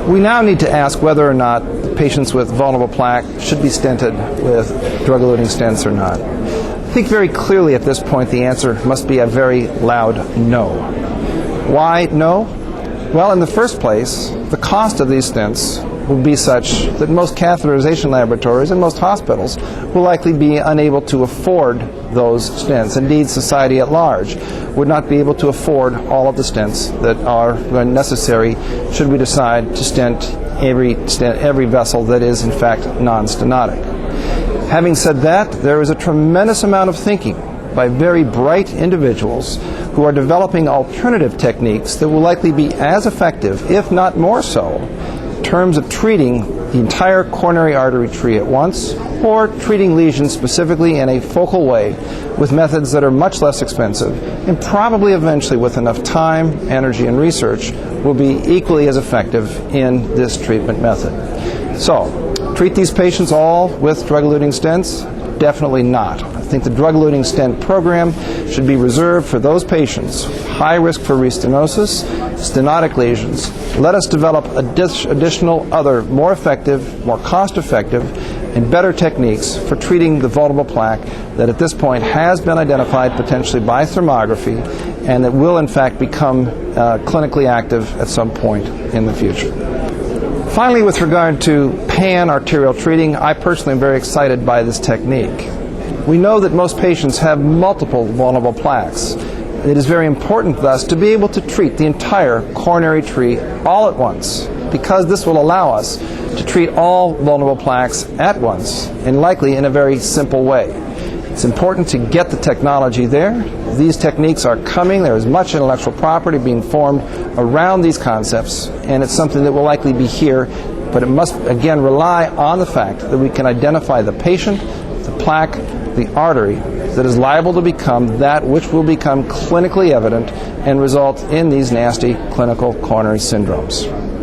We now need to ask whether or not patients with vulnerable plaque should be stented with drug-eluting stents or not. I think very clearly at this point the answer must be a very loud no. Why no? Well, in the first place, the cost of these stents will be such that most catheterization laboratories and most hospitals will likely be unable to afford those stents. Indeed, society at large would not be able to afford all of the stents that are necessary should we decide to stent every vessel that is in fact non-stenotic. Having said that, there is a tremendous amount of thinking by very bright individuals who are developing alternative techniques that will likely be as effective, if not more so, in terms of treating the entire coronary artery tree at once, or treating lesions specifically in a focal way with methods that are much less expensive and probably eventually with enough time, energy, and research will be equally as effective in this treatment method. So, treat these patients all with drug-eluting stents? Definitely not. I think the drug-eluting stent program should be reserved for those patients high risk for restenosis, stenotic lesions. Let us develop additional other more effective, more cost-effective, and better techniques for treating the vulnerable plaque that at this point has been identified potentially by thermography and that will in fact become clinically active at some point in the future. Finally, with regard to pan-arterial treating, I personally am very excited by this technique. We know that most patients have multiple vulnerable plaques. It is very important, thus, to be able to treat the entire coronary tree all at once, because this will allow us to treat all vulnerable plaques at once, and likely in a very simple way. It's important to get the technology there. These techniques are coming. There is much intellectual property being formed around these concepts, and it's something that will likely be here, but it must, again, rely on the fact that we can identify the patient, the plaque, the artery that is liable to become that which will become clinically evident and result in these nasty clinical coronary syndromes.